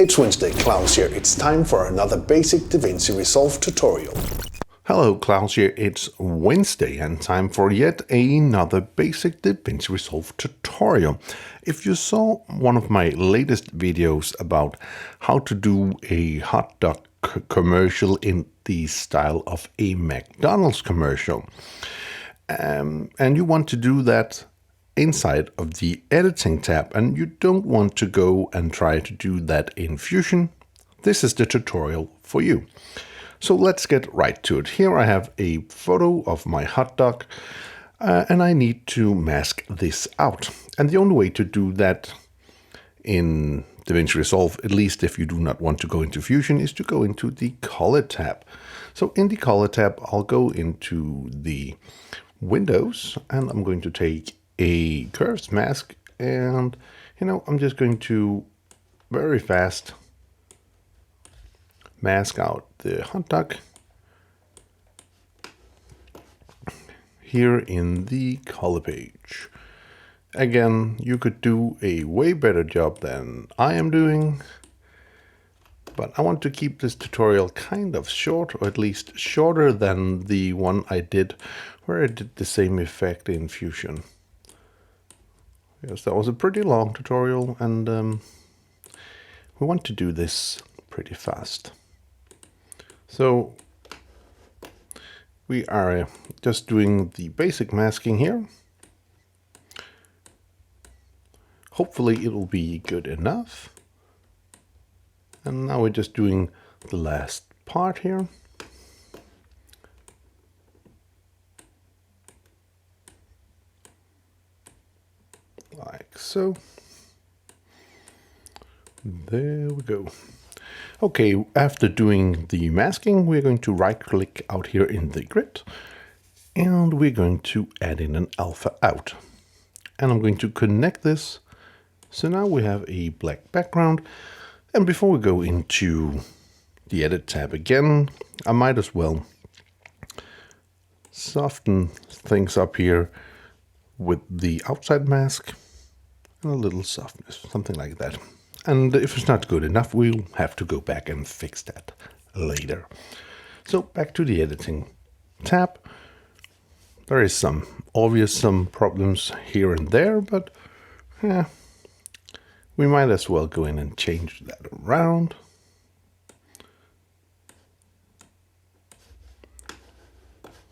It's Wednesday, Klaus here. It's time for another basic Davinci Resolve tutorial. Hello, Klaus here. It's Wednesday and time for yet another basic Davinci Resolve tutorial. If you saw one of my latest videos about how to do a hot dog commercial in the style of a McDonald's commercial, and you want to do that inside of the editing tab and you don't want to go and try to do that in Fusion, this is the tutorial for you. So let's get right to it. Here I have a photo of my hot dog and I need to mask this out. And the only way to do that in Davinci Resolve, at least if you do not want to go into Fusion, is to go into the Color tab. So in the Color tab, I'll go into the Windows and I'm going to take a curves mask and, I'm just going to very fast mask out the hot dog here in the color page. Again, you could do a way better job than I am doing, but I want to keep this tutorial kind of short, or at least shorter than the one I did where I did the same effect in Fusion. Yes, that was a pretty long tutorial and we want to do this pretty fast. So we are just doing the basic masking here. Hopefully it will be good enough. And now we're just doing the last part here. Like so. There we go. Okay, after doing the masking, we're going to right click out here in the grid and we're going to add in an alpha out. And I'm going to connect this. So now we have a black background. And before we go into the edit tab again, I might as well soften things up here with the outside mask and a little softness, something like that. And if it's not good enough, we'll have to go back and fix that later. So back to the editing tab. There is some problems here and there, but yeah, we might as well go in and change that around.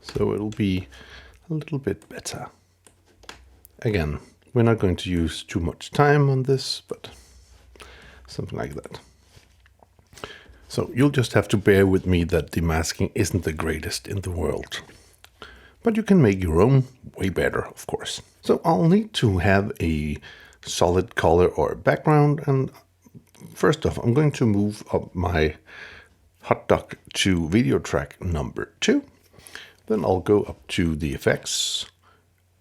So it'll be a little bit better. Again, we're not going to use too much time on this, but something like that. So you'll just have to bear with me that the masking isn't the greatest in the world. But you can make your own way better, of course. So I'll need to have a solid color or background. And first off, I'm going to move up my hot dog to video track number 2. Then I'll go up to the effects.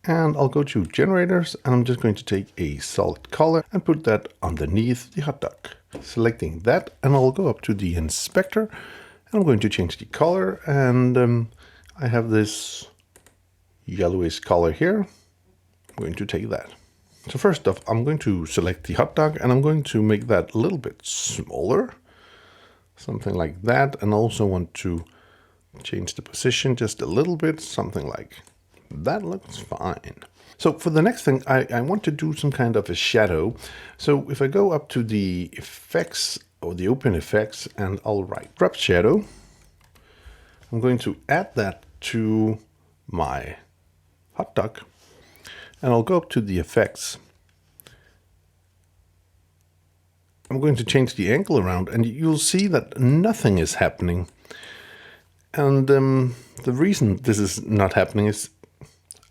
And I'll go to generators and I'm just going to take a solid color and put that underneath the hot dog. Selecting that and I'll go up to the inspector and I'm going to change the color and I have this yellowish color here. I'm going to take that. So first off, I'm going to select the hot dog and I'm going to make that a little bit smaller. Something like that. And also want to change the position just a little bit, something like that. Looks fine. So for the next thing, I want to do some kind of a shadow. So if I go up to the effects or the open effects and I'll write drop shadow, I'm going to add that to my hot dog and I'll go up to the effects. I'm going to change the angle around and you'll see that nothing is happening. And the reason this is not happening is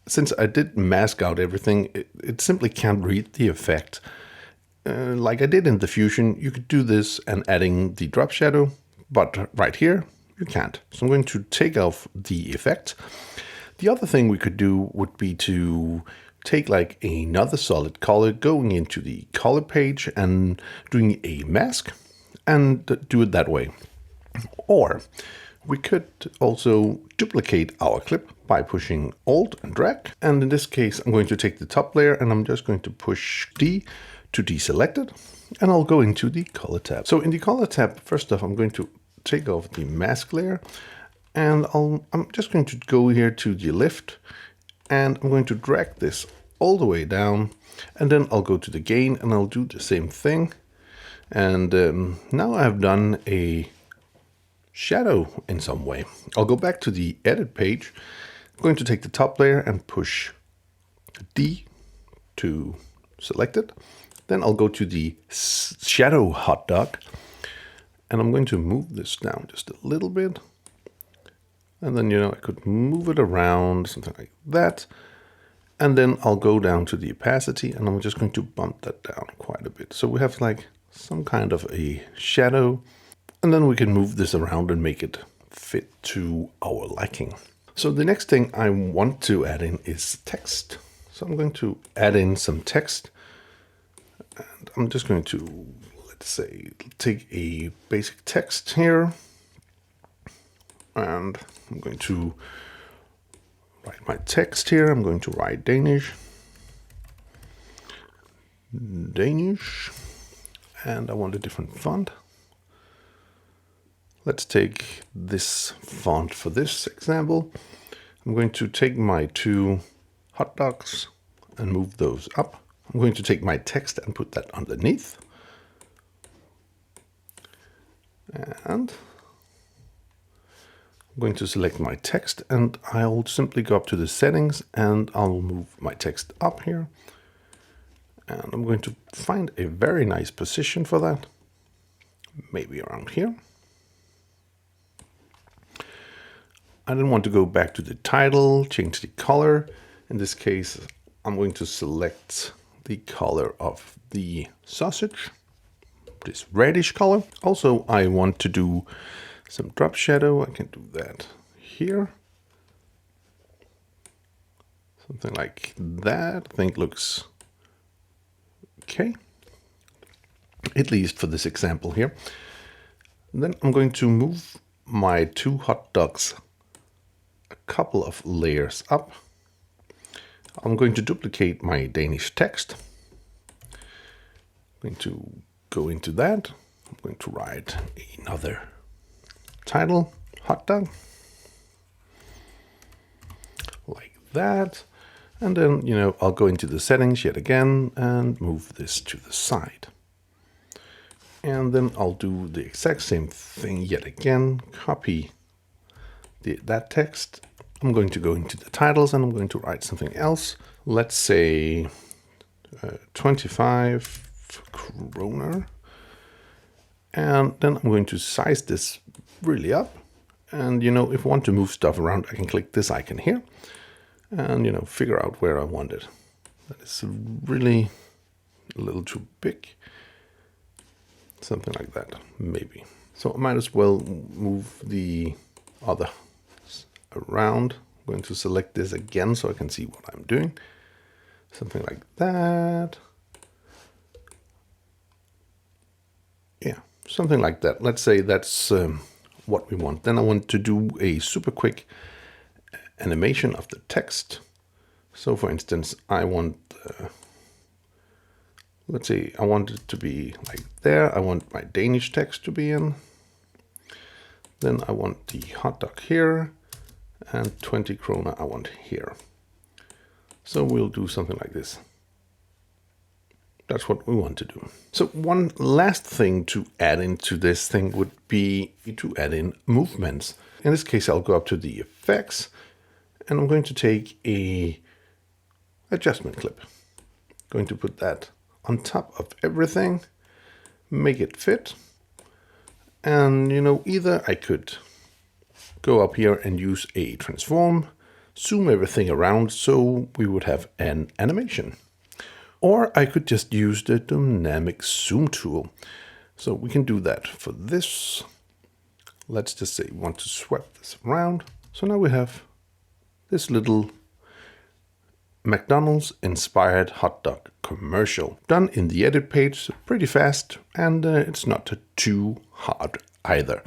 since I did mask out everything, it simply can't read the effect. Like I did in the Fusion, you could do this and adding the drop shadow, but right here, you can't. So I'm going to take off the effect. The other thing we could do would be to take like another solid color, going into the color page and doing a mask and do it that way. Or we could also duplicate our clip by pushing Alt and drag. And in this case, I'm going to take the top layer and I'm just going to push D to deselect it. and I'll go into the color tab. So in the color tab, first off, I'm going to take off the mask layer, and I'm just going to go here to the left, and I'm going to drag this all the way down, and then I'll go to the gain and I'll do the same thing. And now I've done a shadow in some way. I'll go back to the edit page. I'm going to take the top layer and push D to select it. Then I'll go to the shadow hot dog, and I'm going to move this down just a little bit. And then, I could move it around, something like that. And then I'll go down to the opacity, and I'm just going to bump that down quite a bit. So we have like some kind of a shadow, and then we can move this around and make it fit to our liking. So the next thing I want to add in is text. So I'm going to add in some text, and I'm just going to, let's say, take a basic text here, and I'm going to write my text here. I'm going to write Danish, and I want a different font. Let's take this font for this example. I'm going to take my 2 hot dogs and move those up. I'm going to take my text and put that underneath. And I'm going to select my text, and I'll simply go up to the settings, and I'll move my text up here. And I'm going to find a very nice position for that. Maybe around here. I then want to go back to the title, change the color. In this case, I'm going to select the color of the sausage, this reddish color. Also, I want to do some drop shadow. I can do that here. Something like that, I think looks okay, at least for this example here. And then I'm going to move my 2 hot dogs a couple of layers up. I'm going to duplicate my Danish text. I'm going to go into that. I'm going to write another title, hot dog, like that. And then, I'll go into the settings yet again and move this to the side. And then I'll do the exact same thing yet again, copy that text. I'm going to go into the titles and I'm going to write something else. Let's say 25 kroner. And then I'm going to size this really up. And, if I want to move stuff around, I can click this icon here and, figure out where I want it. That is really a little too big. Something like that, maybe. So I might as well move the other around. I'm going to select this again so I can see what I'm doing. Something like that. Yeah, something like that. Let's say that's what we want. Then I want to do a super quick animation of the text. So for instance, I want, let's say I want it to be like there. I want my Danish text to be in. Then I want the hot dog here, and 20 krona I want here. So we'll do something like this. That's what we want to do. So one last thing to add into this thing would be to add in movements. In this case, I'll go up to the effects, and I'm going to take a adjustment clip. Going to put that on top of everything, make it fit. And either I could go up here and use a transform, zoom everything around so we would have an animation. Or I could just use the dynamic zoom tool. So we can do that for this. Let's just say we want to swap this around. So now we have this little McDonald's inspired hot dog commercial done in the edit page, pretty fast, and it's not too hard either.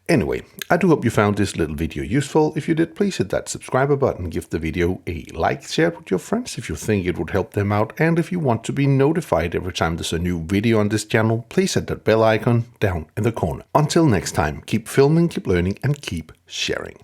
Anyway, I do hope you found this little video useful. If you did, please hit that subscriber button, give the video a like, share it with your friends if you think it would help them out, and if you want to be notified every time there's a new video on this channel, please hit that bell icon down in the corner. Until next time, keep filming, keep learning, and keep sharing.